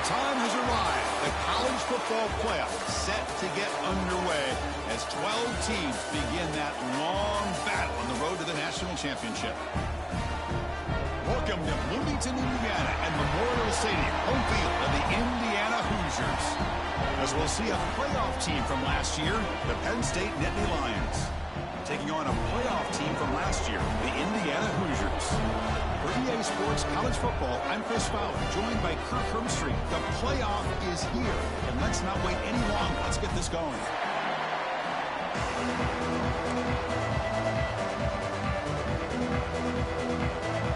time has arrived. The college football playoff set to get underway as 12 teams begin that long battle on the road to the national championship. Welcome to Bloomington, Indiana, and Memorial Stadium, home field of the Indiana Hoosiers. As we'll see a playoff team from last year, the Penn State Nittany Lions, taking on a playoff team from last year, the Indiana Hoosiers. For EA Sports College Football, I'm Chris Fowler, joined by Kirk Hermstreet. The playoff is here, and let's not wait any longer. Let's get this going.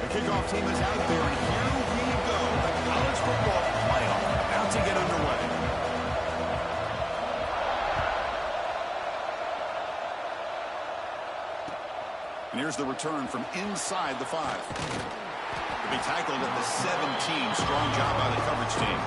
The kickoff team is out there, and here we go. The college football playoff about to get underway. And here's the return from inside the 5. To be tackled at the 17. Strong job by the coverage team.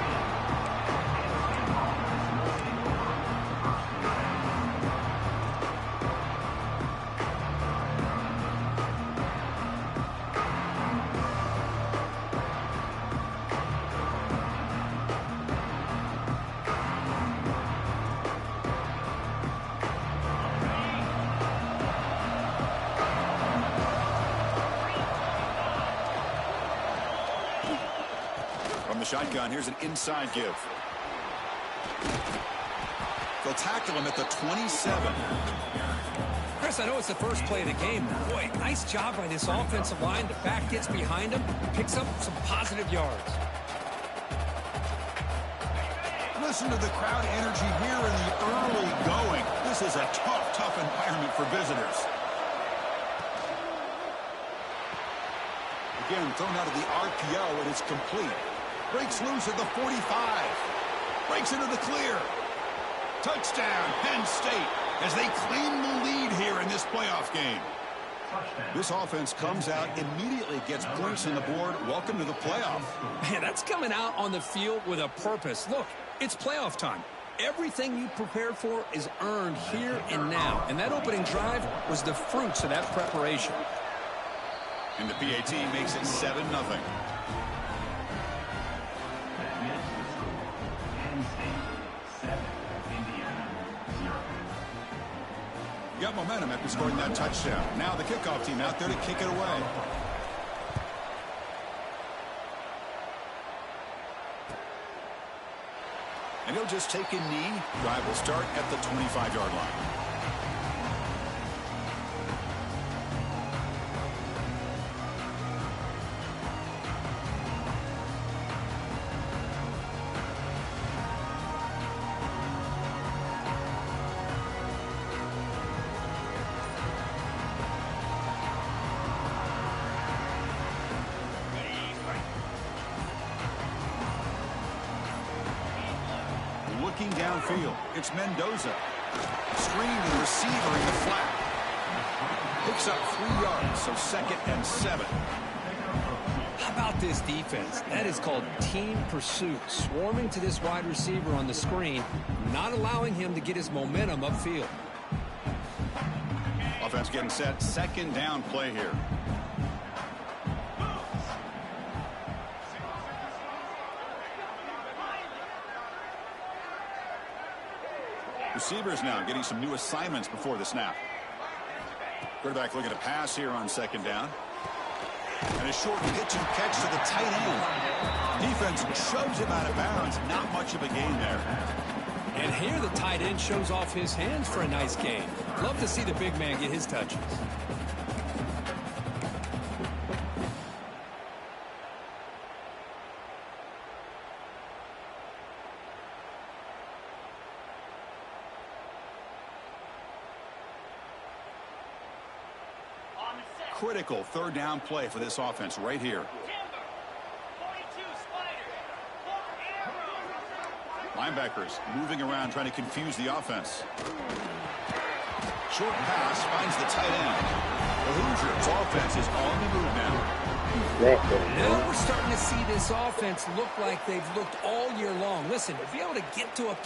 Shotgun, here's an inside give. They'll tackle him at the 27. Chris, I know it's the first play of the game. Boy, nice job by this offensive line. The back gets behind him, picks up some positive yards. Listen to the crowd energy here in the early going. This is a tough environment for visitors. Again, thrown out of the RPO, and it's complete. Breaks loose at the 45. Breaks into the clear. Touchdown, Penn State, as they claim the lead here in this playoff game. This offense comes out, immediately gets points on the board. Welcome to the playoff. Man, that's coming out on the field with a purpose. Look, it's playoff time. Everything you prepared for is earned here and now. And that opening drive was the fruits of that preparation. And the PAT makes it 7-0. Got momentum after scoring that touchdown. Now the kickoff team out there to kick it away. And he'll just take a knee. Drive will start at the 25-yard line. Looking downfield, it's Mendoza. Screen and receiver in the flat. Picks up 3 yards, so 2nd and 7. How about this defense? That is called team pursuit. Swarming to this wide receiver on the screen, not allowing him to get his momentum upfield. Offense getting set, 2nd down play here. Receivers now getting some new assignments before the snap. Quarterback looking to pass here on 2nd down. And a short pitch and catch to the tight end. Defense shoves him out of bounds. Not much of a gain there. And here the tight end shows off his hands for a nice gain. Love to see the big man get his touches. Critical 3rd down play for this offense right here. Linebackers moving around trying to confuse the offense. Short pass finds the tight end. The Hoosiers offense is on the move now. Now we're starting to see this offense look like they've looked all year long. Listen, to be able to get to a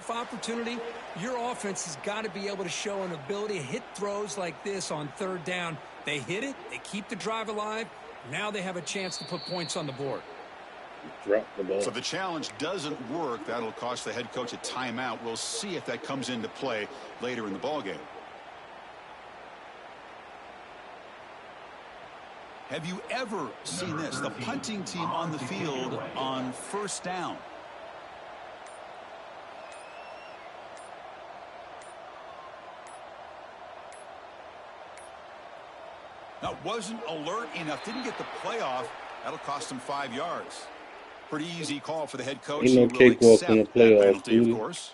opportunity, your offense has got to be able to show an ability to hit throws like this on 3rd down. They hit it, they keep the drive alive, Now they have a chance to put points on the board. Drop the ball. So the challenge doesn't work. That'll cost the head coach a timeout. We'll see if that comes into play later in the ballgame. Have you ever seen this? The punting team on the field on first down. Now, wasn't alert enough. Didn't get the playoff. That'll cost him 5 yards. Pretty easy call for the head coach. Ain't no cakewalk in the playoffs, dude. Of course.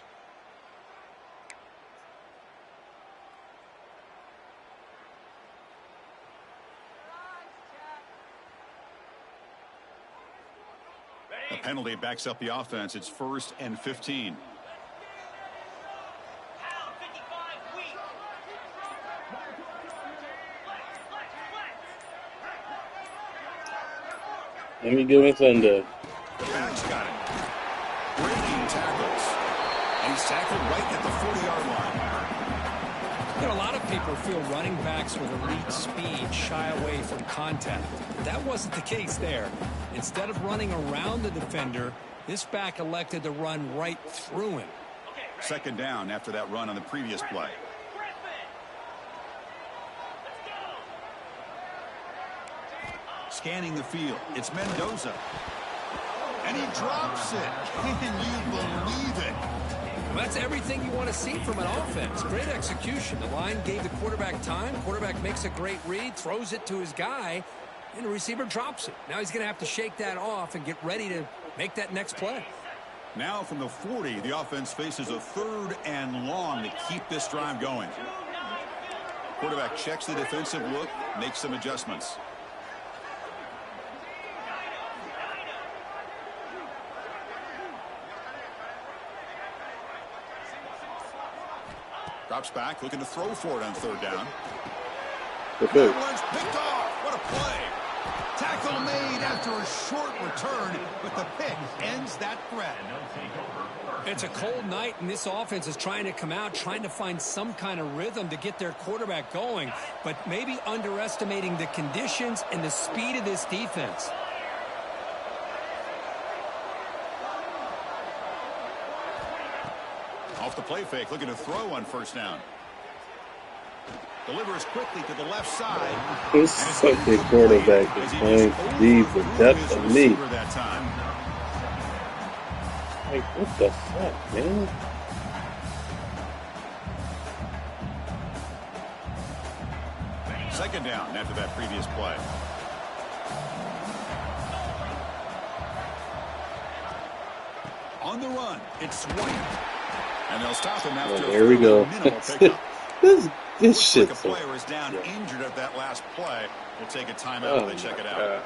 A penalty backs up the offense. It's 1st and 15. Let me give it under. The back's got it. Breaking tackles. And he's tackled right at the 40-yard line. You know, a lot of people feel running backs with elite speed shy away from contact. But that wasn't the case there. Instead of running around the defender, this back elected to run right through him. 2nd down after that run on the previous play. Scanning the field. It's Mendoza. And he drops it. Can you believe it? Well, that's everything you want to see from an offense. Great execution. The line gave the quarterback time. Quarterback makes a great read, throws it to his guy, and the receiver drops it. Now he's going to have to shake that off and get ready to make that next play. Now from the 40, the offense faces a 3rd and long to keep this drive going. Quarterback checks the defensive look, makes some adjustments. Drops back, looking to throw for it on 3rd down. Okay. That one's picked off. What a play. Tackle made after a short return, but the pick ends that threat. It's a cold night, and this offense is trying to come out, trying to find some kind of rhythm to get their quarterback going, but maybe underestimating the conditions and the speed of this defense. Off the play fake, looking to throw on 1st down. Delivers quickly to the left side. This such a quarterback is playing deep the depth of me. That time. Like, what the fuck, man? Second down after that previous play. On the run, it's White. And they'll stop him after there we go. This shit. Like a player is down injured at that last play. We'll take a timeout while they check it out.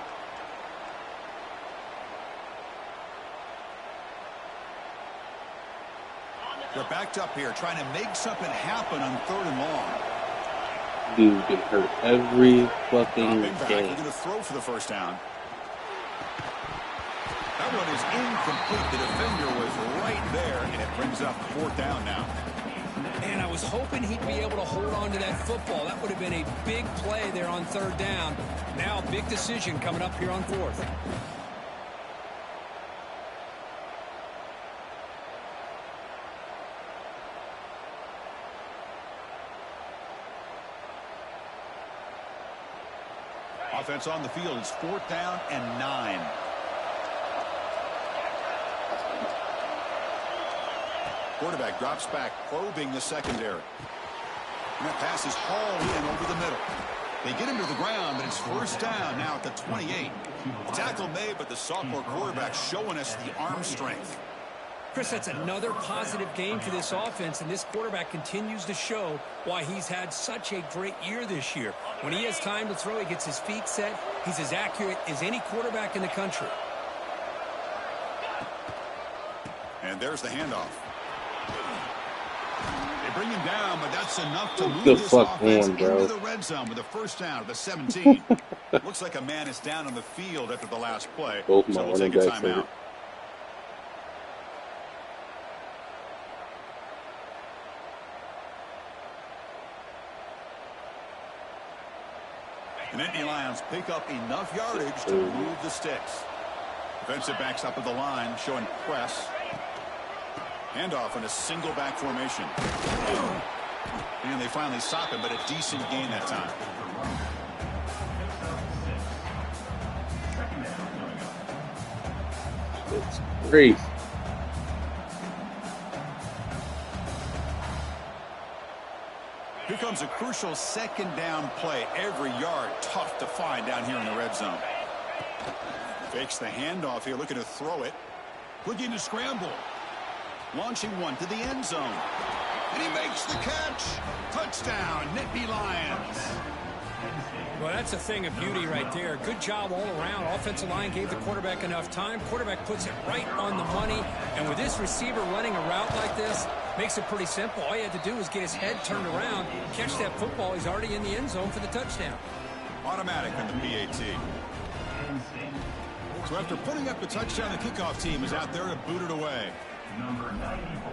They're backed up here, trying to make something happen on 3rd and long. Dude get hurt every fucking game. Looking to throw for the 1st down. That one is incomplete. The defender was right there, and it brings up 4th down now. And I was hoping he'd be able to hold on to that football. That would have been a big play there on 3rd down. Now a big decision coming up here on 4th. Offense on the field. It's 4th down and 9. Quarterback drops back, probing the secondary. And that pass is hauled in over the middle. They get him to the ground, but it's 1st down now at the 28. The tackle made, but the sophomore quarterback showing us the arm strength. Chris, that's another positive game for this offense, and this quarterback continues to show why he's had such a great year this year. When he has time to throw, he gets his feet set. He's as accurate as any quarterback in the country. And there's the handoff. They bring him down, but that's enough to move the this fuck offense on, bro? into the red zone with a 1st down at the 17. Looks like a man is down on the field after the last play. Both my So we'll running take a backs timeout. hurt. The Nittany Lions pick up enough yardage to move the sticks. Defensive backs up at the line, showing press. Handoff in a single back formation. And they finally stop him, but a decent gain that time. It's great. Here comes a crucial second down play. Every yard tough to find down here in the red zone. Fakes the handoff here, looking to throw it. Looking to scramble. Launching one to the end zone. And he makes the catch. Touchdown, Nittany Lions. Well, that's a thing of beauty right there. Good job all around. Offensive line gave the quarterback enough time. Quarterback puts it right on the money. And with this receiver running a route like this, makes it pretty simple. All you had to do was get his head turned around, catch that football. He's already in the end zone for the touchdown. Automatic on the PAT. So after putting up the touchdown, the kickoff team is out there to boot it away. Number 94,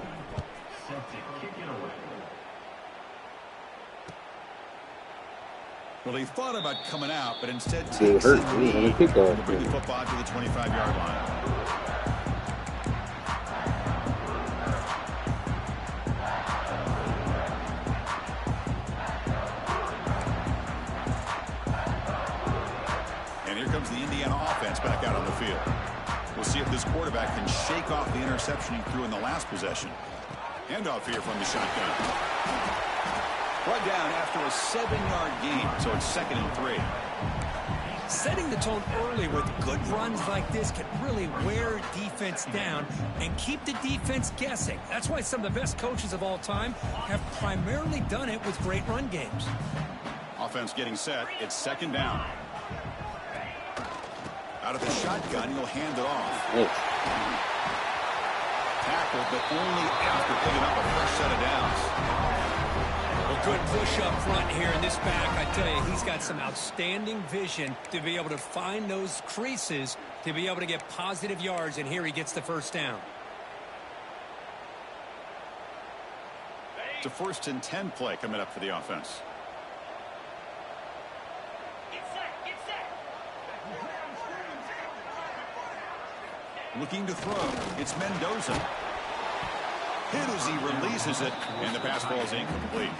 set to kick it away. Well, he thought about coming out, but instead It takes hurt the me on the knee kickoff. to bring the football to the 25-yard line. And here comes the Indiana offense back out on the field. We'll see if this quarterback can shake off the interception he threw in the last possession. Handoff here from the shotgun. Brought down after a 7-yard gain, so it's 2nd and 3. Setting the tone early with good runs like this can really wear defense down and keep the defense guessing. That's why some of the best coaches of all time have primarily done it with great run games. Offense getting set. It's 2nd down. Out of the shotgun, he'll hand it off. Yes. Tackled, but only after picking up a fresh set of downs. Well, good push up front here in this back. I tell you, he's got some outstanding vision to be able to find those creases, to be able to get positive yards, and here he gets the first down. It's a 1st and 10 play coming up for the offense. Looking to throw. It's Mendoza. Hit as he releases it, and the pass ball is incomplete.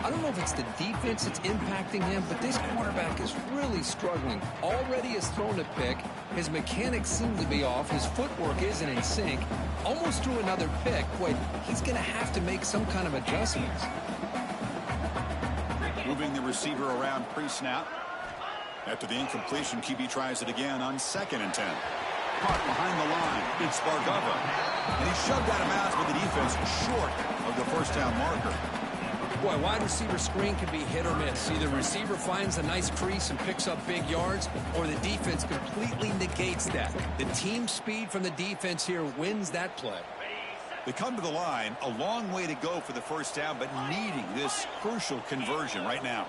I don't know if it's the defense that's impacting him, but this quarterback is really struggling. Already has thrown a pick. His mechanics seem to be off. His footwork isn't in sync. Almost threw another pick. Boy, he's going to have to make some kind of adjustments. Moving the receiver around pre-snap. After the incompletion, QB tries it again on 2nd and 10. Caught behind the line. It's Bargava. And he shoved out of bounds with the defense short of the first down marker. Boy, wide receiver screen can be hit or miss. Either the receiver finds a nice crease and picks up big yards, or the defense completely negates that. The team speed from the defense here wins that play. They come to the line. A long way to go for the first down, but needing this crucial conversion right now.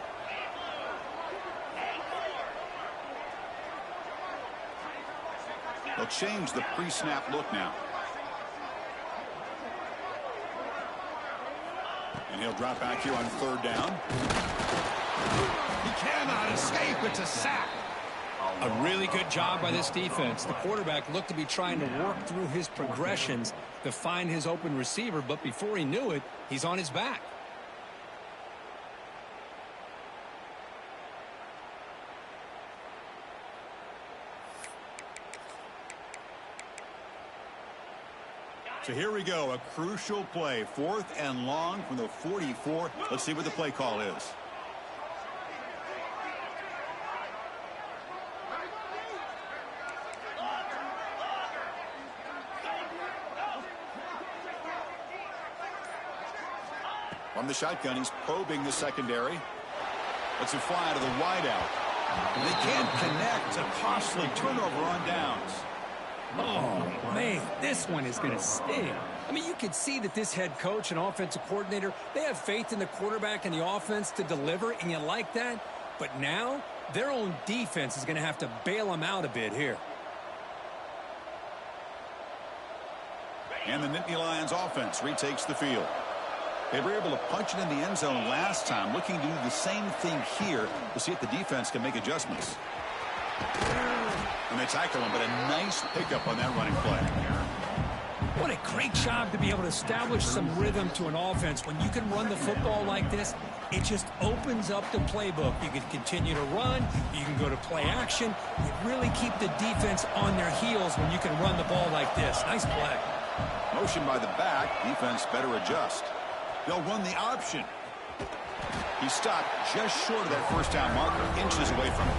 They'll change the pre-snap look now. And he'll drop back here on 3rd down. He cannot escape. It's a sack. A really good job by this defense. The quarterback looked to be trying to work through his progressions to find his open receiver, but before he knew it, he's on his back. So here we go, a crucial play. 4th and long from the 44. Let's see what the play call is. From the shotgun, he's probing the secondary. Lets it fly to the wideout. And they can't connect. A costly turnover on downs. Oh, man, this one is going to sting. I mean, you can see that this head coach and offensive coordinator, they have faith in the quarterback and the offense to deliver, and you like that. But now, their own defense is going to have to bail them out a bit here. And the Nittany Lions offense retakes the field. They were able to punch it in the end zone last time, looking to do the same thing here to see if the defense can make adjustments. And they tackle him, but a nice pickup on that running play. What a great job to be able to establish some rhythm to an offense. When you can run the football like this, it just opens up the playbook. You can continue to run. You can go to play action. You really keep the defense on their heels when you can run the ball like this. Nice play. Motion by the back. Defense better adjust. They'll run the option. He stopped just short of that first down marker, inches away from it.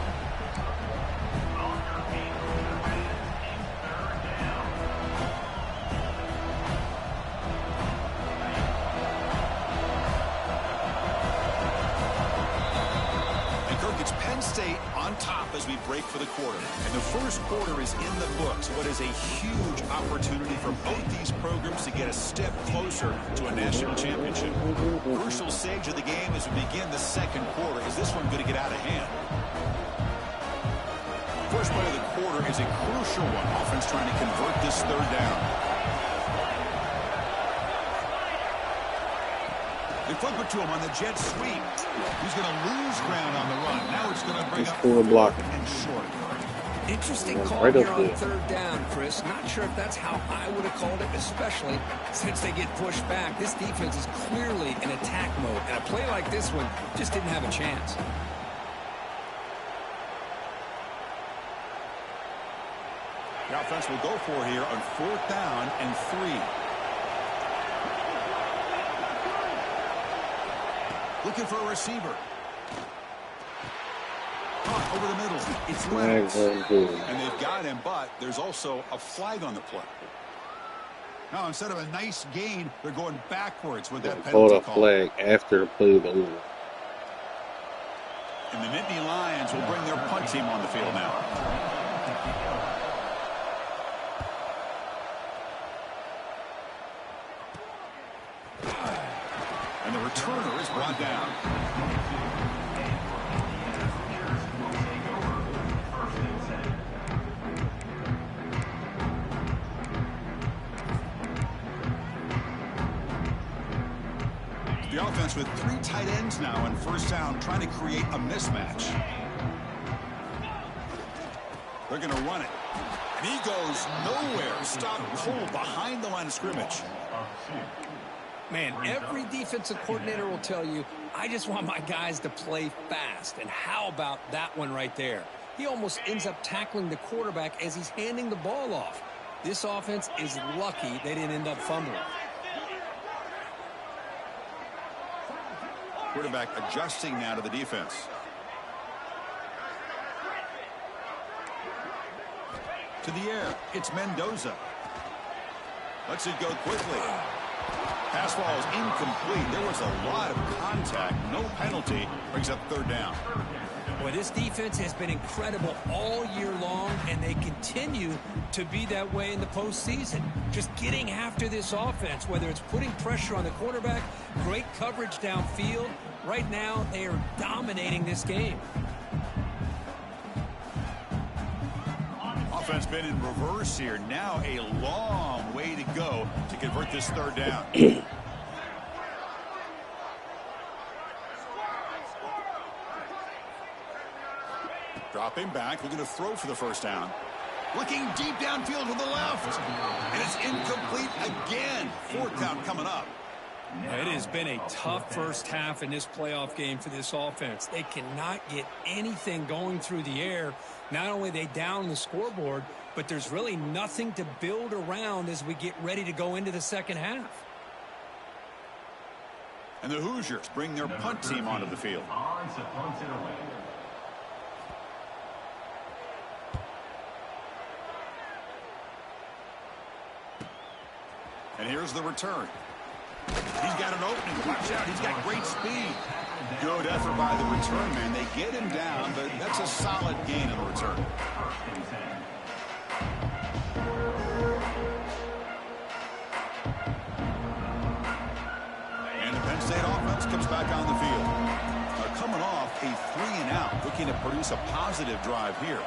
State on top as we break for the quarter. And the first quarter is in the books. What is a huge opportunity for both these programs to get a step closer to a national championship. Crucial stage of the game as we begin the second quarter. Is this one going to get out of hand? First play of the quarter is a crucial one. Offense trying to convert this third down. They flip it to him on the jet sweep. He's going to lose ground on the run. Now it's going to bring up block and short. Interesting call here on third down, Chris. Not sure if that's how I would have called it, especially since they get pushed back. This defense is clearly in attack mode, and a play like this one just didn't have a chance. The offense will go for here on 4th down and 3. Looking for a receiver. Caught over the middle. It's Lennox. And they've got him, but there's also a flag on the play. Now, instead of a nice gain, they're going backwards with that penalty call. A flag after the play was over. And the Nittany Lions will bring their punt team on the field now. And the returner is brought down. The offense with 3 tight ends now on first down, trying to create a mismatch. They're going to run it. And he goes nowhere. Stop cold behind the line of scrimmage. Man, every defensive coordinator will tell you, I just want my guys to play fast. And how about that one right there? He almost ends up tackling the quarterback as he's handing the ball off. This offense is lucky they didn't end up fumbling. Quarterback adjusting now to the defense. To the air, it's Mendoza. Lets it go quickly. Pass ball is incomplete. There was a lot of contact. No penalty. Brings up third down. Boy, this defense has been incredible all year long, and they continue to be that way in the postseason. Just getting after this offense, whether it's putting pressure on the quarterback, great coverage downfield. Right now, they are dominating this game. Offense been in reverse here. Now a long way to go to convert this third down. Dropping back, looking to throw for the first down. Looking deep downfield to the left. And it's incomplete again. 4th down coming up. It has been a tough first half in this playoff game for this offense. They cannot get anything going through the air. Not only are they down the scoreboard, but there's really nothing to build around as we get ready to go into the second half. And the Hoosiers bring their punt team onto the field. And here's the return. He's got an opening. Watch out. He's got great speed. Good effort by the return man. They get him down, but that's a solid gain in the return. And the Penn State offense comes back on the field. Now coming off a 3-and-out, looking to produce a positive drive here.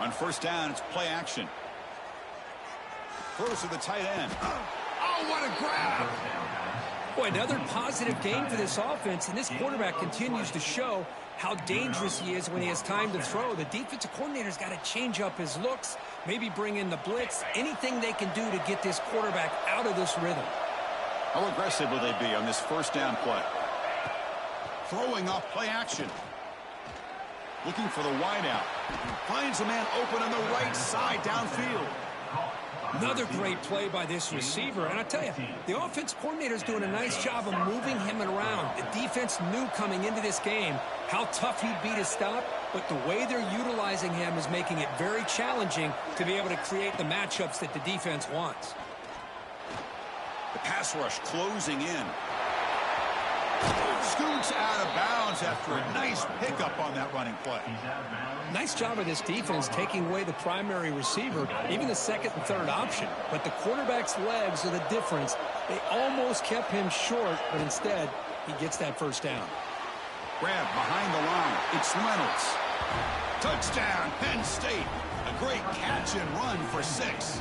On first down, it's play action. Throws to the tight end. Oh, what a grab! Boy, another positive game for this offense, and this quarterback continues to show how dangerous he is when he has time to throw. The defensive coordinator's got to change up his looks, maybe bring in the blitz, anything they can do to get this quarterback out of this rhythm. How aggressive will they be on this first down play? Throwing off play action. Looking for the wideout. Finds a man open on the right side downfield. Another great play by this receiver. And I tell you, the offense coordinator is doing a nice job of moving him around. The defense knew coming into this game how tough he'd be to stop, but the way they're utilizing him is making it very challenging to be able to create the matchups that the defense wants. The pass rush closing in. Scoots out of bounds after a nice pickup on that running play. Nice job of this defense taking away the primary receiver, even the second and third option. But the quarterback's legs are the difference. They almost kept him short, but instead, he gets that first down. Grab behind the line. It's Reynolds. Touchdown, Penn State. A great catch and run for 6.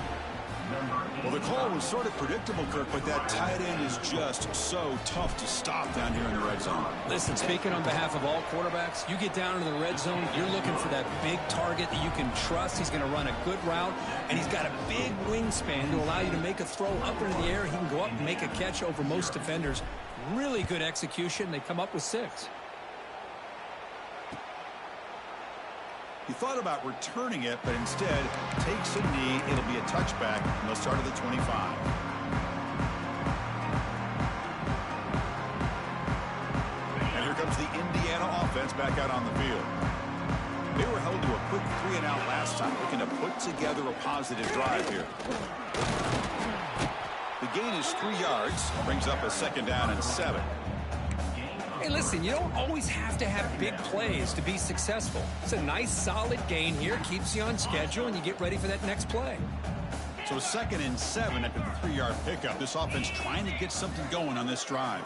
Well, the call was sort of predictable, Kirk, but that tight end is just so tough to stop down here in the red zone. Listen, speaking on behalf of all quarterbacks, you get down into the red zone, you're looking for that big target that you can trust. He's going to run a good route, and he's got a big wingspan to allow you to make a throw up into the air. He can go up and make a catch over most defenders. Really good execution. They come up with 6. He thought about returning it, but instead takes a knee. It'll be a touchback, and they'll start at the 25. And here comes the Indiana offense back out on the field. They were held to a quick 3-and-out last time, looking to put together a positive drive here. The gain is 3 yards, brings up a 2nd down and 7. Hey, listen, you don't always have to have big plays to be successful. It's a nice, solid gain here, keeps you on schedule, and you get ready for that next play. So 2nd and 7 after the 3-yard pickup. This offense trying to get something going on this drive.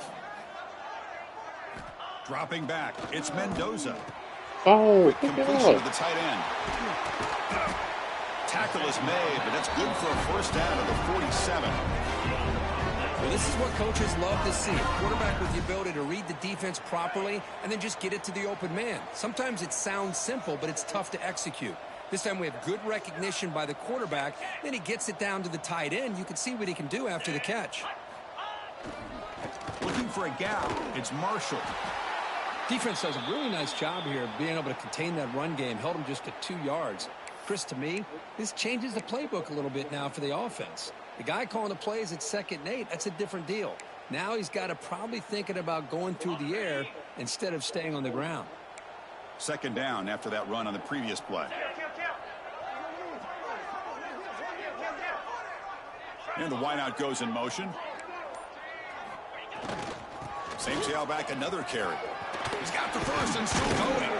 Dropping back, it's Mendoza. Oh, Quick completion to the tight end. Tackle is made, but that's good for a first down at the 47. Well, this is what coaches love to see. A quarterback with the ability to read the defense properly and then just get it to the open man. Sometimes it sounds simple, but it's tough to execute. This time we have good recognition by the quarterback. Then he gets it down to the tight end. You can see what he can do after the catch. Looking for a gap. It's Marshall. Defense does a really nice job here of being able to contain that run game. Held him just to 2 yards. Chris, to me, this changes the playbook a little bit now for the offense. The guy calling the plays at 2nd and 8, that's a different deal. Now he's got to probably thinking about going through the air instead of staying on the ground. 2nd down after that run on the previous play. And the wideout goes in motion. Same tailback, another carry. He's got the first and still going.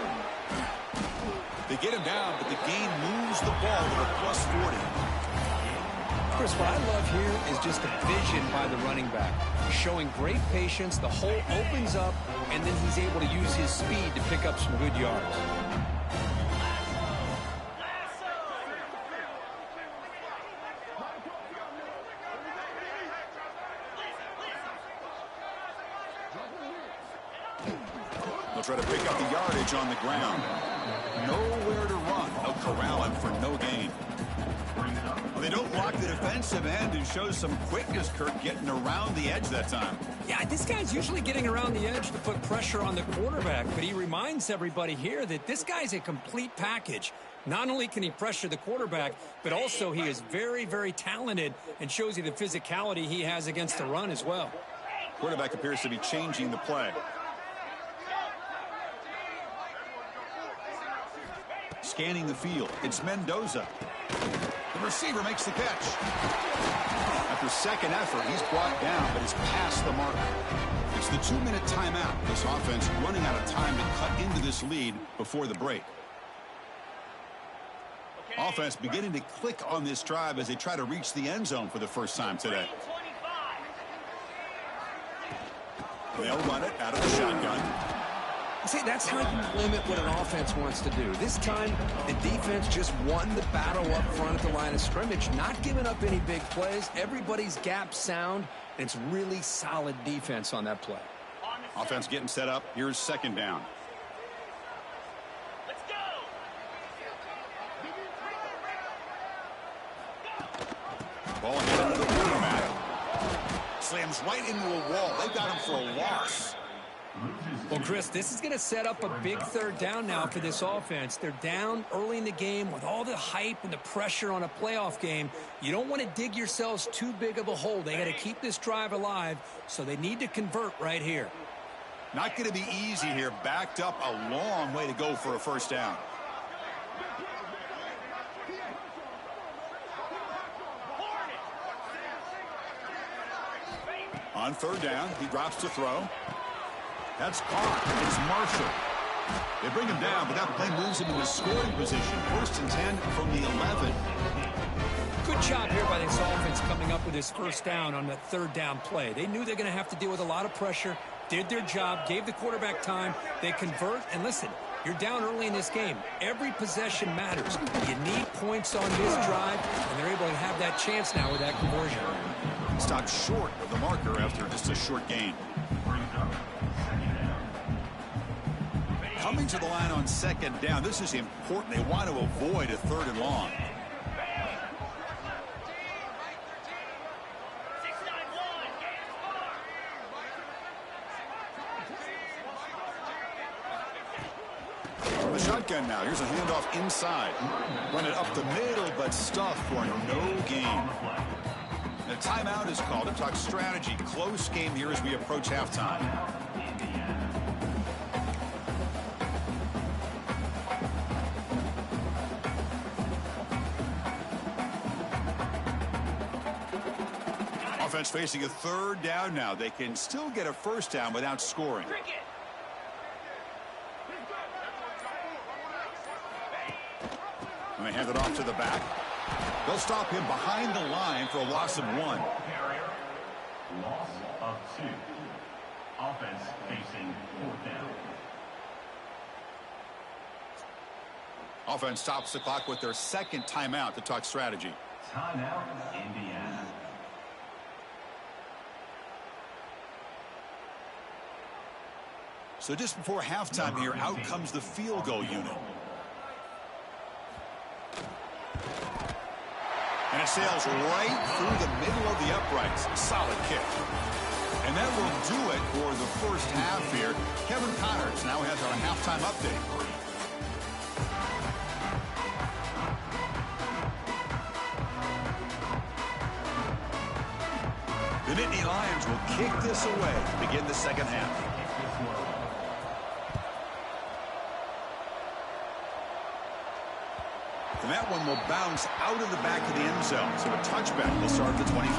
They get him down, but the gain moves the ball to a +40. Chris, what I love here is just the vision by the running back. Showing great patience, the hole opens up, and then he's able to use his speed to pick up some good yards. They'll try to pick up the yardage on the ground. Nowhere to run. They'll corral him for no gain. Well, they don't block the defensive end and show some quickness, Kirk, getting around the edge that time. Yeah, this guy's usually getting around the edge to put pressure on the quarterback, but he reminds everybody here that this guy's a complete package. Not only can he pressure the quarterback, but also he is very, very talented and shows you the physicality he has against the run as well. Quarterback appears to be changing the play. Scanning the field. It's Mendoza. The receiver makes the catch. After second effort, he's brought down, but he's past the mark. It's the 2-minute timeout. This offense running out of time to cut into this lead before the break. Offense beginning to click on this drive as they try to reach the end zone for the first time today. They'll run it out of the shotgun. See, that's how you limit what an offense wants to do. This time, the defense just won the battle up front at the line of scrimmage, not giving up any big plays. Everybody's gap sound, and it's really solid defense on that play. Offense getting set up. Here's second down. Let's go. Ball handed to the quarterback. Slams right into a wall. They got him for a loss. Well, Chris, this is going to set up a big third down now for this offense. They're down early in the game with all the hype and the pressure on a playoff game. You don't want to dig yourselves too big of a hole. They got to keep this drive alive, so they need to convert right here. Not going to be easy here. Backed up a long way to go for a first down. On third down, he drops to throw. That's caught. It's Marshall. They bring him down, but that play moves him into scoring position. First and 10 from the 11. Good job here by this offense coming up with his first down on that third down play. They knew they're going to have to deal with a lot of pressure, did their job, gave the quarterback time. They convert, and listen, you're down early in this game. Every possession matters. You need points on this drive, and they're able to have that chance now with that conversion. Stopped short of the marker after just a short gain. Coming to the line on second down, this is important. They want to avoid a third and long. From the shotgun now, here's a handoff inside. Run it up the middle, but stuffed for no gain. The timeout is called to talk strategy. Close game here as we approach halftime. Offense facing a third down now. They can still get a first down without scoring. And they hand it off to the back. They'll stop him behind the line for a loss of 1. Loss of 2. Offense facing fourth down. Offense stops the clock with their second timeout to talk strategy. Timeout, Indiana. So just before halftime here, out comes the field goal unit. And it sails right through the middle of the uprights. Solid kick. And that will do it for the first half here. Kevin Connors now has our halftime update. The Nittany Lions will kick this away to begin the second half. And that one will bounce out of the back of the end zone. So a touchback will start at the 25.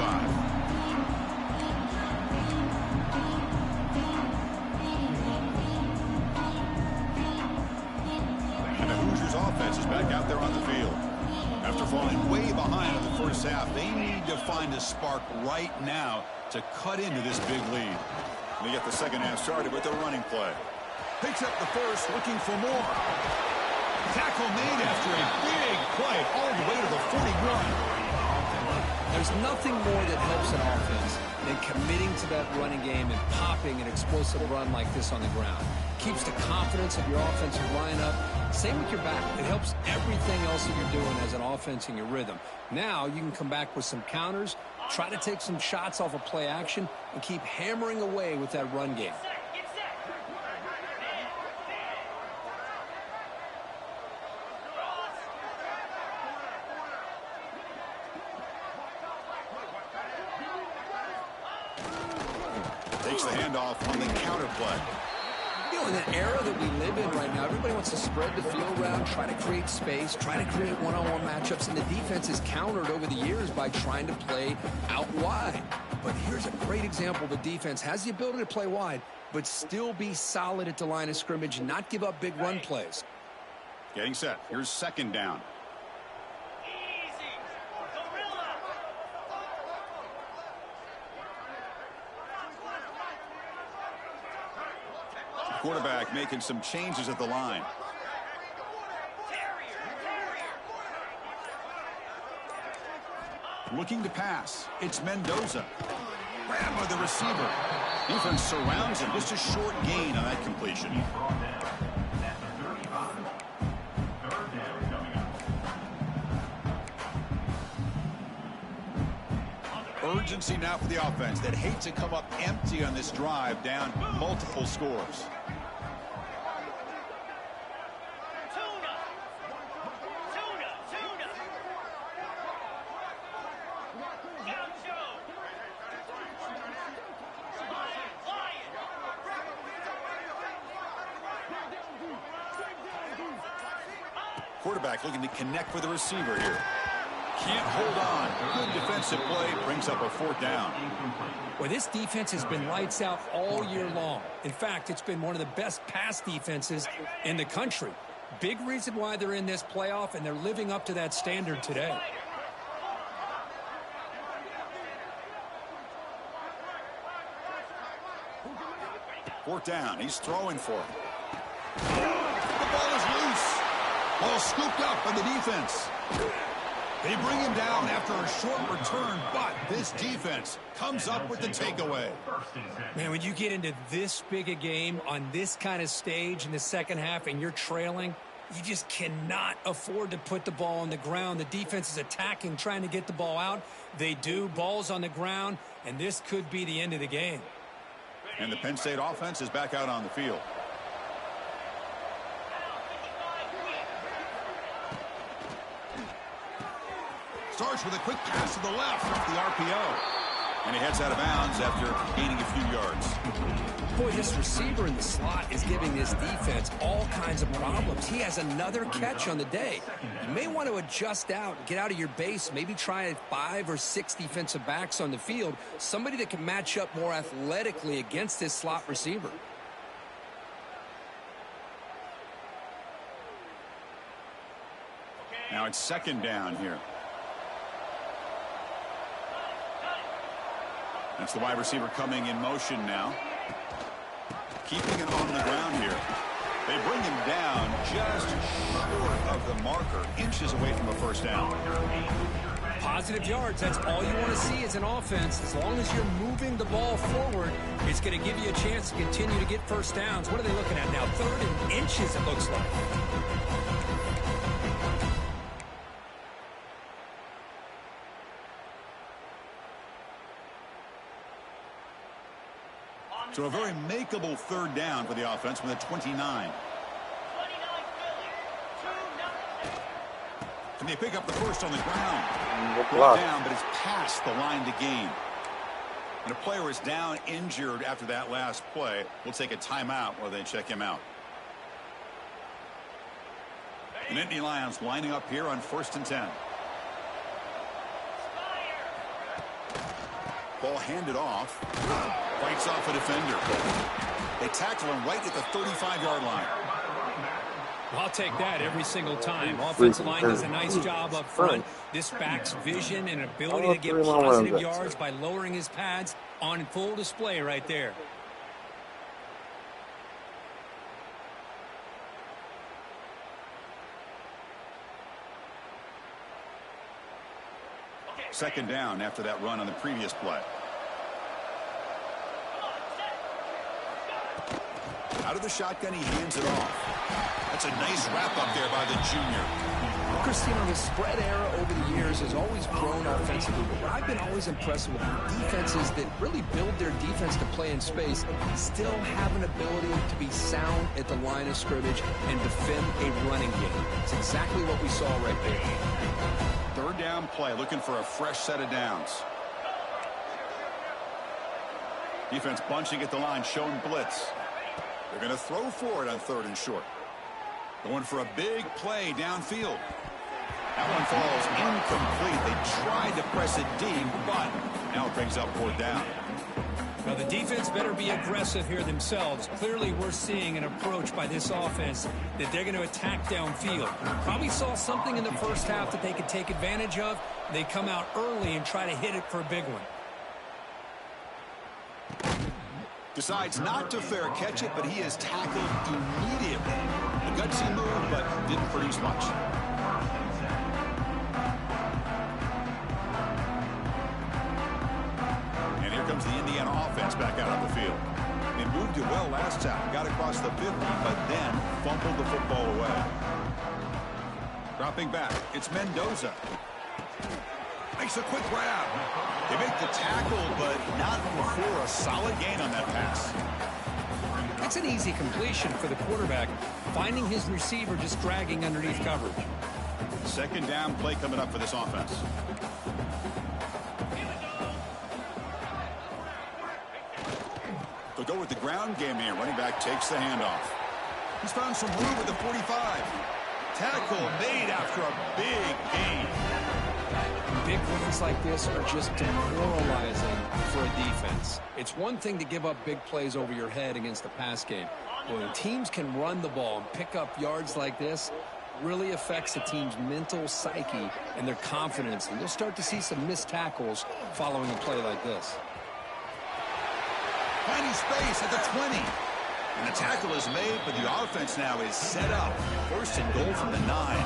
And the Hoosiers offense is back out there on the field. After falling way behind in the first half, they need to find a spark right now to cut into this big lead. They get the second half started with their running play. Picks up the first, looking for more. Tackle made after a big play all the way to the 41. There's nothing more that helps an offense than committing to that running game and popping an explosive run like this on the ground. Keeps the confidence of your offensive lineup. Same with your back. It helps everything else that you're doing as an offense in your rhythm. Now you can come back with some counters, try to take some shots off of play action, and keep hammering away with that run game. Takes the handoff on the counter play. You know, in the era that we live in right now, everybody wants to spread the field around, try to create space, try to create one-on-one matchups, and the defense has countered over the years by trying to play out wide. But here's a great example. The defense has the ability to play wide, but still be solid at the line of scrimmage and not give up big run plays. Getting set. Here's second down. Quarterback making some changes at the line. Looking to pass. It's Mendoza. Grabbed by the receiver. Defense surrounds him. Just a short gain on that completion. Urgency now for the offense that hate to come up empty on this drive, down multiple scores. Quarterback looking to connect with the receiver here. Can't hold on. Good defensive play. Brings up a 4th down. Well, this defense has been lights out all year long. In fact, it's been one of the best pass defenses in the country. Big reason why they're in this playoff, and they're living up to that standard today. Fourth down. He's throwing for it. The ball is loose. Ball scooped up by the defense. They bring him down after a short return, but this defense comes up with the takeaway. Man, when you get into this big a game on this kind of stage in the second half and you're trailing, you just cannot afford to put the ball on the ground. The defense is attacking, trying to get the ball out. They do. Ball's on the ground, and this could be the end of the game. And the Penn State offense is back out on the field. Starts with a quick pass to the left off the RPO. And he heads out of bounds after gaining a few yards. Boy, this receiver in the slot is giving this defense all kinds of problems. He has another catch on the day. You may want to adjust out, get out of your base, maybe try 5 or 6 defensive backs on the field, somebody that can match up more athletically against this slot receiver. Now it's 2nd down here. That's the wide receiver coming in motion now. Keeping it on the ground here. They bring him down just short of the marker, inches away from a 1st down. Positive yards, that's all you want to see as an offense. As long as you're moving the ball forward, it's going to give you a chance to continue to get 1st downs. What are they looking at now? 3rd and inches, it looks like. So a very makeable 3rd down for the offense from the 29. Can they pick up the 1st on the ground? Brought down, but it's past the line to gain. And a player is down injured after that last play. We'll take a timeout while they check him out. The Nittany Lions lining up here on 1st and 10. Ball handed off. Fights off a defender. They tackle him right at the 35-yard line. I'll take that every single time. Offensive line does a nice job up front. This back's vision and ability to get positive yards by lowering his pads on full display right there. Second down after that run on the previous play. Out of the shotgun, he hands it off. That's a nice wrap up there by the junior. Christine, the spread era over the years has always grown offensively, but I've been always impressed with defenses that really build their defense to play in space, still have an ability to be sound at the line of scrimmage and defend a running game. It's exactly what we saw right there. 3rd down play, looking for a fresh set of downs. Defense bunching at the line, showing blitz. They're going to throw for it on 3rd and short. Going for a big play downfield. That one falls incomplete. They tried to press it deep, but now it brings up 4th down. Now the defense better be aggressive here themselves. Clearly we're seeing an approach by this offense that they're going to attack downfield. Probably saw something in the first half that they could take advantage of. They come out early and try to hit it for a big one. Decides not to fair catch it, but he is tackled immediately. A gutsy move, but didn't produce much. And here comes the Indiana offense back out on the field. They moved it well last time, got across the 50, but then fumbled the football away. Dropping back, it's Mendoza. Makes a quick grab. They make the tackle, but not before a solid gain on that pass. That's an easy completion for the quarterback, finding his receiver just dragging underneath coverage. Second down play coming up for this offense. They'll go with the ground game here. Running back takes the handoff. He's found some room with the 45. Tackle made after a big gain. Big runs like this are just demoralizing for a defense. It's one thing to give up big plays over your head against the pass game. When teams can run the ball and pick up yards like this, really affects the team's mental psyche and their confidence. And you'll start to see some missed tackles following a play like this. Finding space at the 20. And the tackle is made, but the offense now is set up. First and goal from the 9.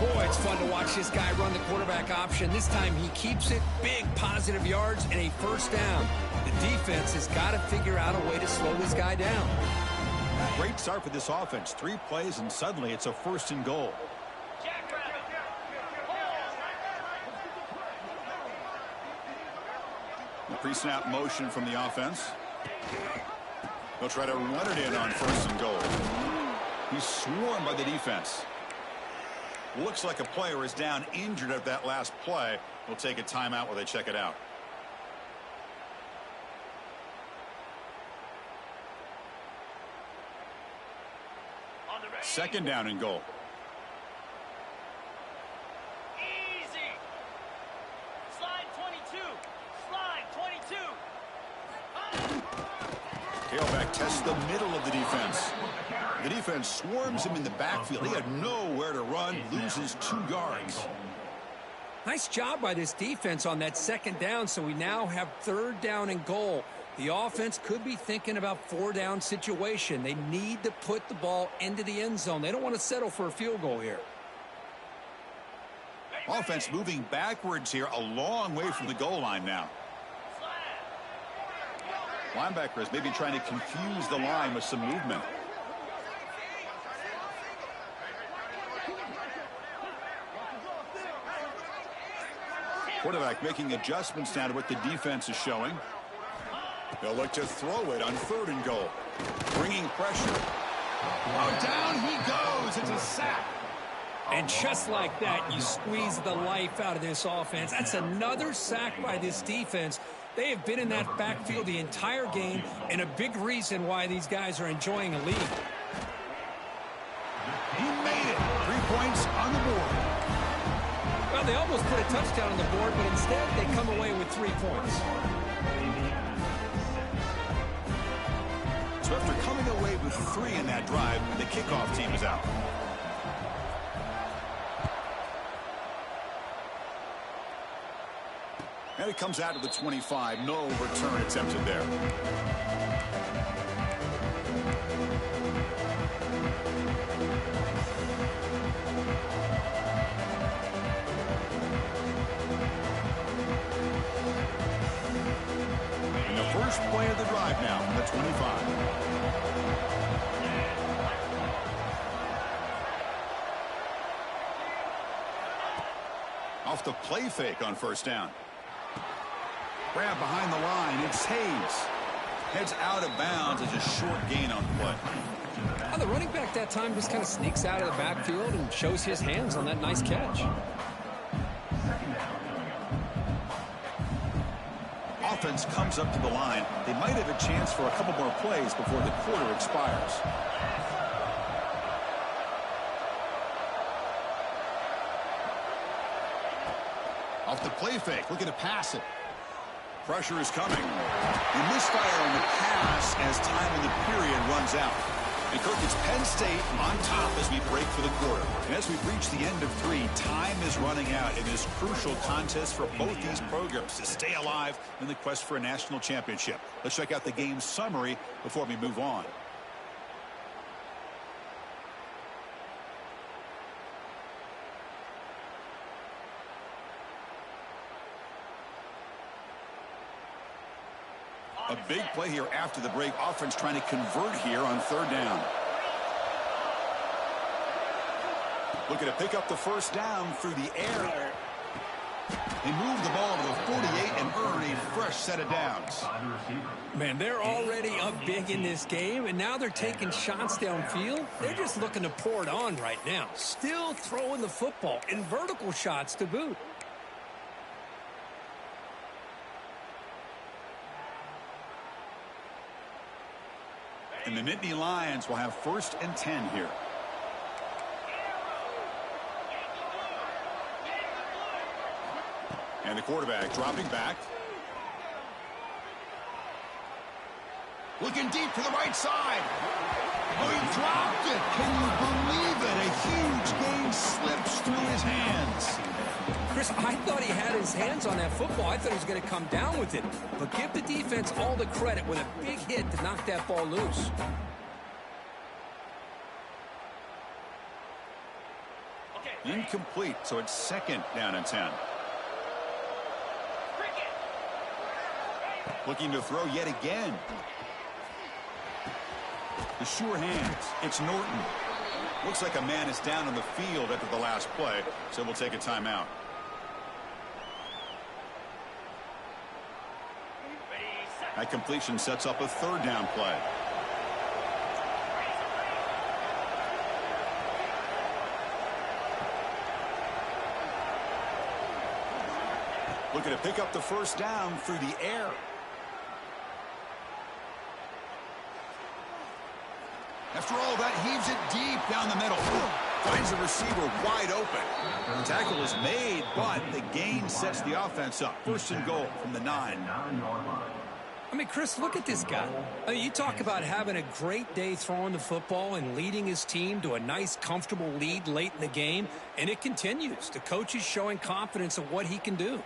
Boy, it's fun to watch this guy run the quarterback option. This time he keeps it, big positive yards, and a first down. The defense has got to figure out a way to slow this guy down. Great start for this offense. 3 plays, and suddenly it's a first and goal. The pre-snap motion from the offense. They'll try to run it in on first and goal. He's swarmed by the defense. Looks like a player is down injured at that last play. We'll take a timeout while they check it out. Second down and goal. Easy. Slide 22. Slide 22. Tailback tests the middle of the defense. The defense swarms him in the backfield. He had nowhere to run, loses 2 yards. Nice job by this defense on that second down, so we now have third down and goal. The offense could be thinking about 4-down situation. They need to put the ball into the end zone. They don't want to settle for a field goal here. Offense moving backwards here, a long way from the goal line now. Linebackers maybe trying to confuse the line with some movement. Quarterback making adjustments now to what the defense is showing. They'll look to throw it on third and goal. Bringing pressure. Oh, down he goes. It's a sack. And just like that, you squeeze the life out of this offense. That's another sack by this defense. They have been in that backfield the entire game, and a big reason why these guys are enjoying a lead. He made it. 3 points on the board. Well, they almost put a touchdown on the board, but instead they come away with 3 points. So after coming away with 3 in that drive, the kickoff team is out. And it comes out to the 25. No return attempted there. And the first play of the drive now from the 25. Off the play fake on first down. Grab behind the line. It's Hayes. Heads out of bounds as a short gain on the play. Well, the running back that time just kind of sneaks out of the backfield and shows his hands on that nice catch. Offense comes up to the line. They might have a chance for a couple more plays before the quarter expires. Off the play fake, looking to pass it. Pressure is coming. The misfire on the pass as time in the period runs out. And Kirk, it's Penn State on top as we break for the quarter. And as we reach the end of 3, time is running out in this crucial contest for both these programs to stay alive in the quest for a national championship. Let's check out the game summary before we move on. A big play here after the break. Offense trying to convert here on 3rd down. Looking to pick up the first down through the air. They move the ball to the 48 and earn a fresh set of downs. Man, they're already up big in this game, and now they're taking shots downfield. They're just looking to pour it on right now. Still throwing the football, and vertical shots to boot. And the Nittany Lions will have 1st and 10 here. And the quarterback dropping back. Looking deep to the right side. Oh, he dropped it. Can you believe it? A huge gain slips through his hands. Chris, I thought he had his hands on that football. I thought he was going to come down with it. But give the defense all the credit with a big hit to knock that ball loose. Incomplete, so it's 2nd down and 10. Looking to throw yet again. The sure hands. It's Norton. Looks like a man is down on the field after the last play, so we'll take a timeout. That completion sets up a 3rd down play. Looking to pick up the first down through the air. After all that, heaves it deep down the middle. Finds the receiver wide open. The tackle is made, but the gain sets the offense up. 1st and goal from the 9. I mean, Chris, look at this guy. I mean, you talk about having a great day throwing the football and leading his team to a nice, comfortable lead late in the game, and it continues. The coach is showing confidence of what he can do.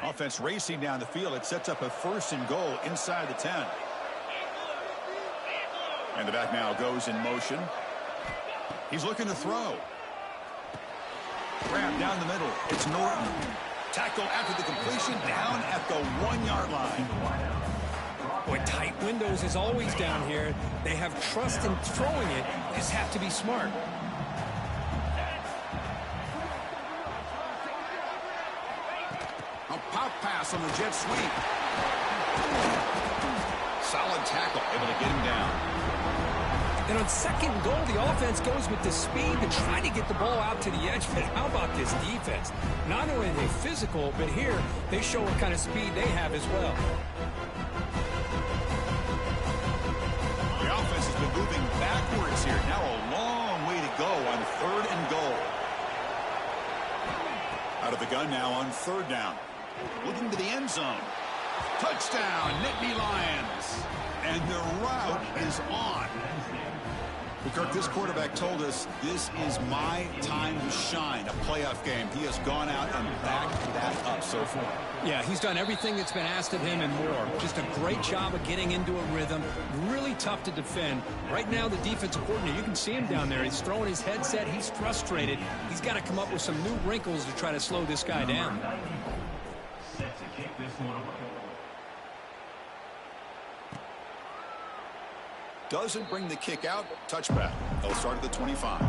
Offense racing down the field. It sets up a 1st and goal inside the 10. And the back now goes in motion. He's looking to throw. Grab down the middle. It's Norton. Tackle after the completion down at the 1-yard line. Boy, tight windows is always down here. They have trust in throwing it. Just have to be smart. Pop pass on the jet sweep. Solid tackle, able to get him down. And on 2nd and goal, the offense goes with the speed to try to get the ball out to the edge. But how about this defense? Not only are they physical, but here they show what kind of speed they have as well. The offense has been moving backwards here. Now a long way to go on 3rd and goal. Out of the gun now on 3rd down. Looking to the end zone. Touchdown, Nittany Lions. And the route is on. Well, Kirk, this quarterback told us this is my time to shine, a playoff game. He has gone out and backed that up so far. Yeah, he's done everything that's been asked of him and more. Just a great job of getting into a rhythm. Really tough to defend. Right now, the defensive coordinator, you can see him down there. He's throwing his headset. He's frustrated. He's got to come up with some new wrinkles to try to slow this guy down. Set to kick this one away. Doesn't bring the kick out. Touchback. They'll start at the 25.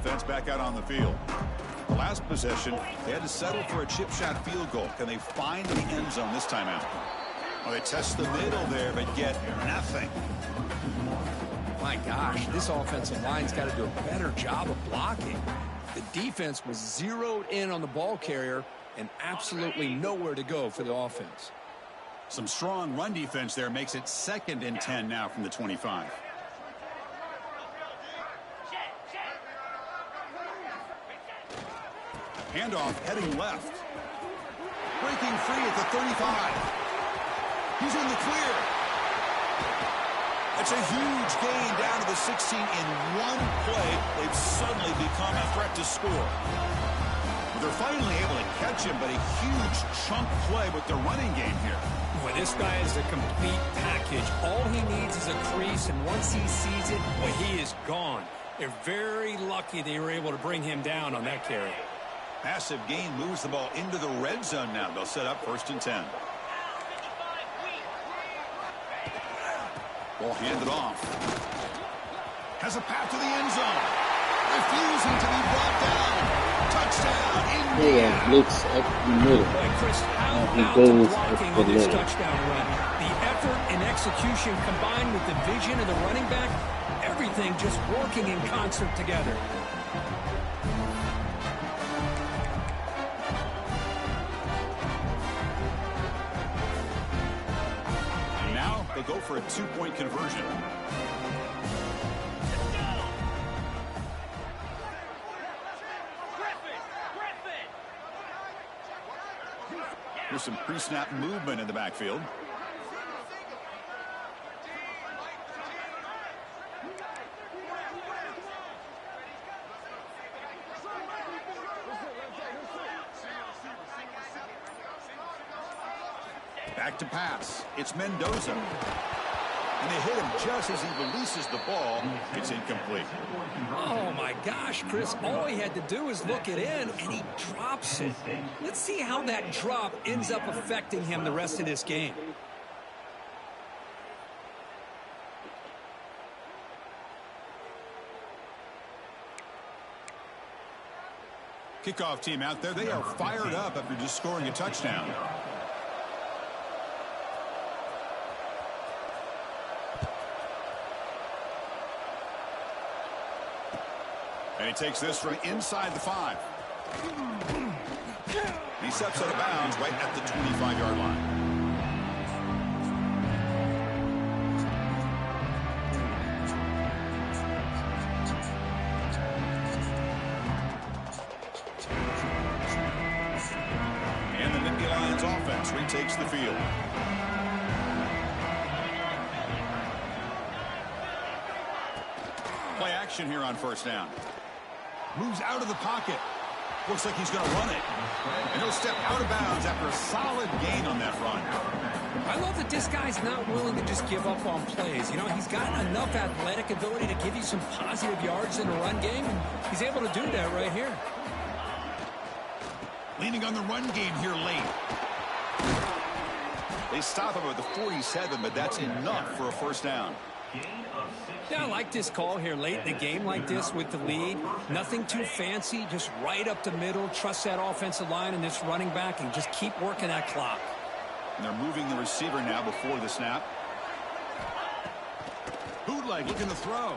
offense back out on the field. The last possession, they had to settle for a chip shot field goal. Can they find the end zone this time out? Well, they test the middle there, but get nothing. My gosh, this offensive line's got to do a better job of blocking. The defense was zeroed in on the ball carrier and absolutely nowhere to go for the offense. Some strong run defense there makes it 2nd and 10 now from the 25. Handoff heading left. Breaking free at the 35. He's in the clear. That's a huge gain down to the 16 in one play. They've suddenly become a threat to score. They're finally able to catch him, but a huge chunk play with their running game here. Boy, this guy is a complete package. All he needs is a crease, and once he sees it, boy, he is gone. They're very lucky they were able to bring him down on that carry. Massive gain moves the ball into the red zone now. They'll set up 1st and 10. Ball handed off. Has a path to the end zone. Refusing to be brought down. Touchdown, Indiana. Blitz up the middle. Boy, Chris, how He about goes the blocking up the on this middle. touchdown run? The effort and execution combined with the vision of the running back, everything just working in concert together. Now they'll go for a 2-point conversion. There's some pre-snap movement in the backfield. Back to pass. It's Mendoza. And they hit him just as he releases the ball. It's incomplete. Oh, my gosh, Chris. All he had to do is look it in, and he drops it. Let's see how that drop ends up affecting him the rest of this game. Kickoff team out there. They are fired up after just scoring a touchdown. And he takes this from inside the 5. He steps out of bounds right at the 25-yard line. And the Nittany Lions offense retakes the field. Play action here on 1st down. Moves out of the pocket. Looks like he's going to run it. And he'll step out of bounds after a solid gain on that run. I love that this guy's not willing to just give up on plays. You know, he's got enough athletic ability to give you some positive yards in the run game, and he's able to do that right here. Leaning on the run game here late. They stop him at the 47, but that's enough for a 1st down. Yeah, I like this call here late in the game like this with the lead. Nothing too fancy, just right up the middle. Trust that offensive line and this running back and just keep working that clock. And they're moving the receiver now before the snap. Bootleg looking to throw.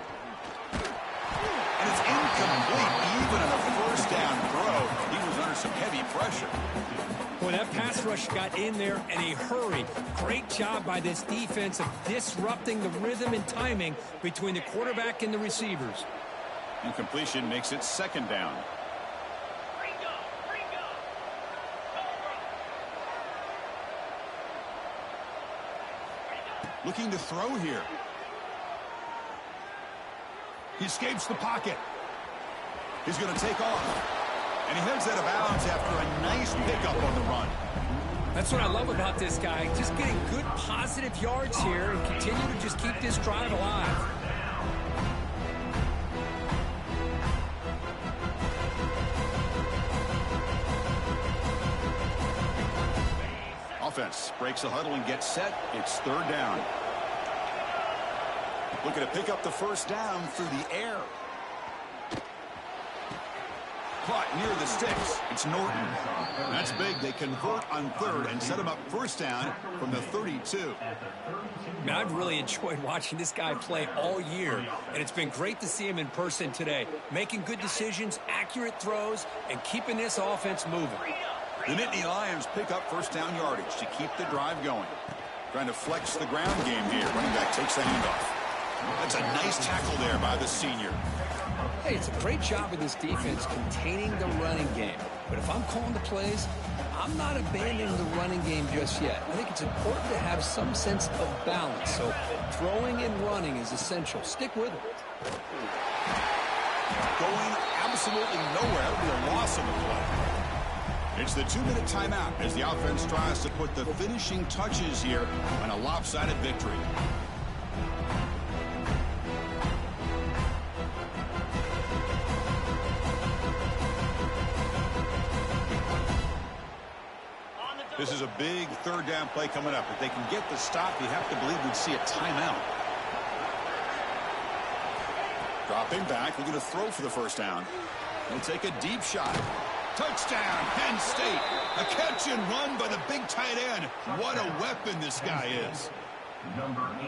And it's incomplete. Even on a 1st down throw, he was under some heavy pressure. Boy, that pass rush got in there in a hurry. Great job by this defense of disrupting the rhythm and timing between the quarterback and the receivers. Incompletion makes it 2nd down. Looking to throw here. He escapes the pocket. He's going to take off. And he heads out of bounds after a nice pickup on the run. That's what I love about this guy. Just getting good positive yards here and continue to just keep this drive alive. Offense breaks the huddle and gets set. It's 3rd down. Looking to pick up the 1st down through the air. Caught near the sticks. It's Norton. That's big. They convert on third and set him up first down from the 32. Man, I've really enjoyed watching this guy play all year, and it's been great to see him in person today, making good decisions, accurate throws, and keeping this offense moving. The Nittany Lions pick up first down yardage to keep the drive going. Trying to flex the ground game here. Running back takes the handoff. That's a nice tackle there by the senior. Hey, it's a great job of this defense containing the running game. But if I'm calling the plays, I'm not abandoning the running game just yet. I think it's important to have some sense of balance. So throwing and running is essential. Stick with it. Going absolutely nowhere. That'll be a loss of the play. It's the 2-minute timeout as the offense tries to put the finishing touches here on a lopsided victory. This is a big third down play coming up. If they can get the stop, you have to believe we'd see a timeout. Dropping back, looking to throw for the first down. He'll take a deep shot. Touchdown, Penn State. A catch and run by the big tight end. What a weapon this guy is.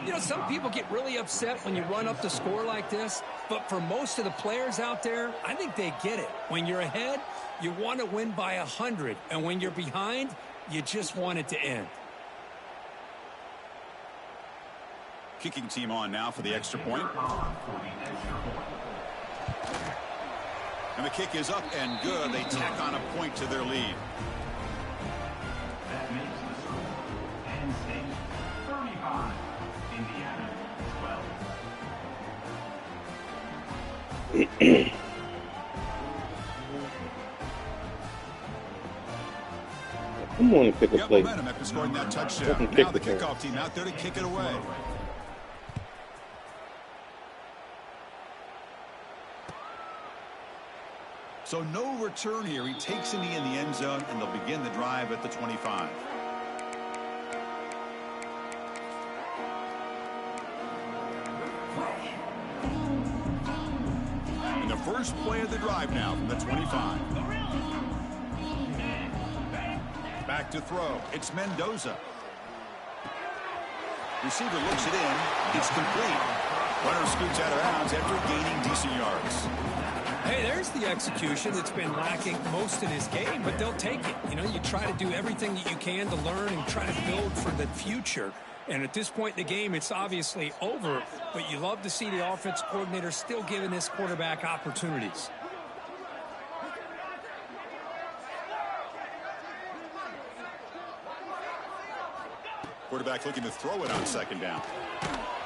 You know, some people get really upset when you run up the score like this, but for most of the players out there, I think they get it. When you're ahead, you want to win by 100, and when you're behind, you just want it to end. Kicking team on now for the extra point. And the kick is up and good. They tack on a point to their lead. That makes the score Penn State 35, Indiana 12. Come on and pick a play. Momentum after scoring that touchdown. Now the kickoff team out there to kick it away. So no return here. He takes a knee in the end zone, and they'll begin the drive at the 25. And the first play of the drive now from the 25. Back to throw. It's Mendoza. Receiver looks it in. It's complete. Runner scoots out of bounds after gaining decent yards. Hey, there's the execution that's been lacking most of this game, but they'll take it. You know, you try to do everything that you can to learn and try to build for the future. And at this point in the game, it's obviously over, but you love to see the offense coordinator still giving this quarterback opportunities. Quarterback looking to throw it on second down.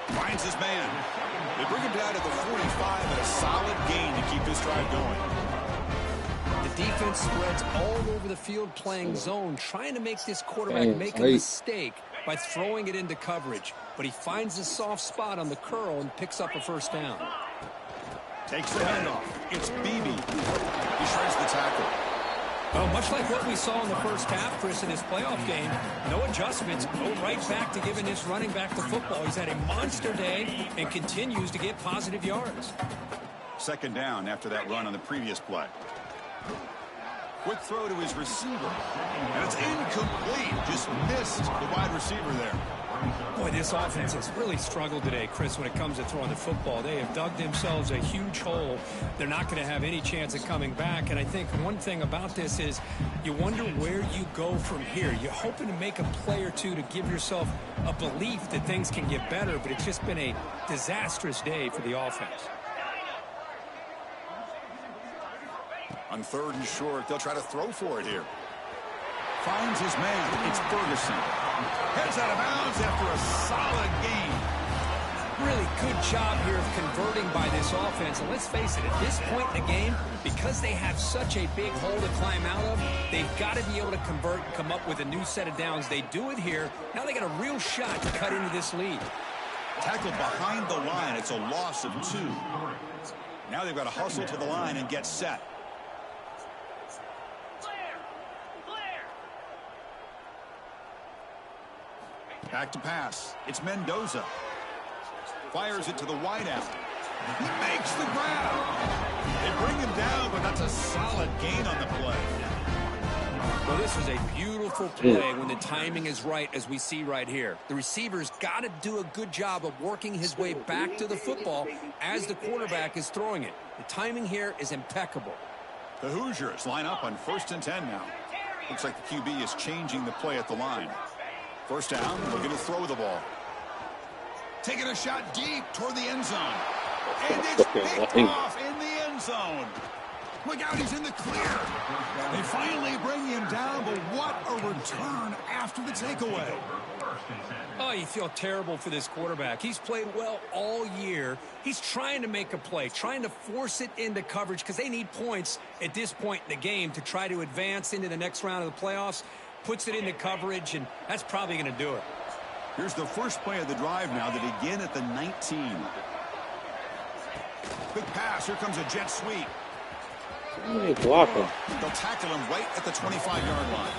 Finds his man. They bring him down to the 45 and a solid gain to keep this drive going. The defense spreads all over the field playing zone, trying to make this quarterback make a mistake by throwing it into coverage. But he finds a soft spot on the curl and picks up a first down. Takes the handoff. It's Bih. He shreds the tackle. Well, much like what we saw in the first half, Chris, in his playoff game, no adjustments, go right back to giving this running back the football. He's had a monster day and continues to get positive yards. Second down after that run on the previous play. Quick throw to his receiver. And it's incomplete. Just missed the wide receiver there. Boy, this offense has really struggled today, Chris, when it comes to throwing the football. They have dug themselves a huge hole. They're not going to have any chance of coming back. And I think one thing about this is you wonder where you go from here. You're hoping to make a play or two to give yourself a belief that things can get better, but it's just been a disastrous day for the offense. On third and short, they'll try to throw for it here. Finds his man. It's Ferguson. Heads out of bounds after a solid gain. Really good job here of converting by this offense. And let's face it, at this point in the game, because they have such a big hole to climb out of, they've got to be able to convert and come up with a new set of downs. They do it here. Now they got a real shot to cut into this lead. Tackled behind the line. It's a loss of 2. Now they've got to hustle to the line and get set. Back to pass. It's Mendoza. Fires it to the wideout. He makes the grab. They bring him down, but that's a solid gain on the play. Well, this was a beautiful play when the timing is right, as we see right here. The receiver's got to do a good job of working his way back to the football as the quarterback is throwing it. The timing here is impeccable. The Hoosiers line up on 1st and 10 now. Looks like the QB is changing the play at the line. First down, we're going to throw the ball. Taking a shot deep toward the end zone. And it's picked off in the end zone. Look out, he's in the clear. They finally bring him down, but what a return after the takeaway. Oh, you feel terrible for this quarterback. He's played well all year. He's trying to make a play, trying to force it into coverage because they need points at this point in the game to try to advance into the next round of the playoffs. Puts it into coverage, and that's probably going to do it. Here's the first play of the drive now. They begin at the 19. Quick pass. Here comes a jet sweep. Block him. They'll tackle him right at the 25-yard line.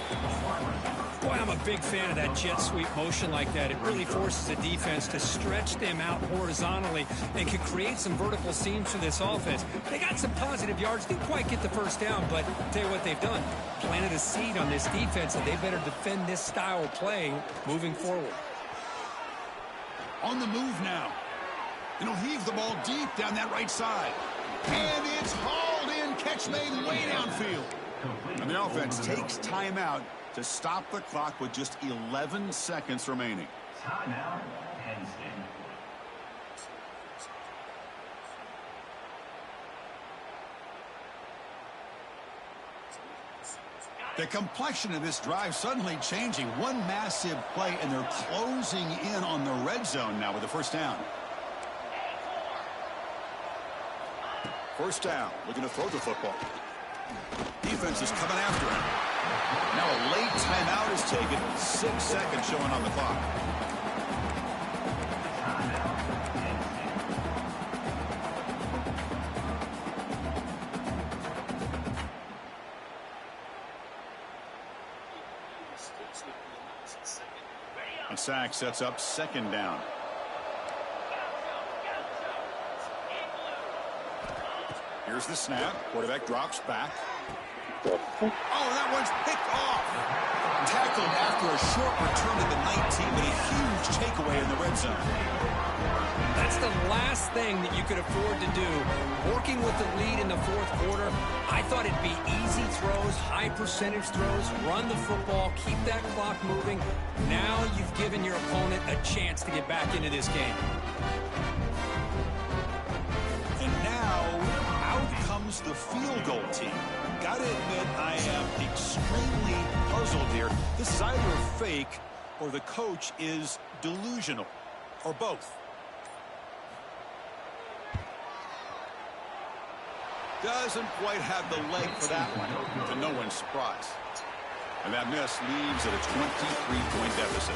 Boy, I'm a big fan of that jet sweep motion like that. It really forces the defense to stretch them out horizontally and can create some vertical seams for this offense. They got some positive yards. Didn't quite get the first down, but I'll tell you what they've done. Planted a seed on this defense, and they better defend this style of play moving forward. On the move now. And he'll heave the ball deep down that right side. And it's hauled in. Catch made way downfield. And the offense takes timeout to stop the clock with just 11 seconds remaining. Timeout, Penn State. The complexion of this drive suddenly changing. One massive play, and they're closing in on the red zone now with the first down. First down, looking to throw the football. Defense is coming after him. Now a late timeout is taken. 6 seconds showing on the clock. And sack sets up second down. Here's the snap. Quarterback drops back. Oh, that one's picked off. Tackled after a short return to the 19, but a huge takeaway in the red zone. That's the last thing that you could afford to do. Working with the lead in the fourth quarter, I thought it'd be easy throws, high percentage throws, run the football, keep that clock moving. Now you've given your opponent a chance to get back into this game. And now, out comes the field goal team. Gotta admit, I am extremely puzzled here. This is either fake or the coach is delusional, or both. Doesn't quite have the leg for that one, to no one's surprise. And that miss leaves at a 23-point deficit.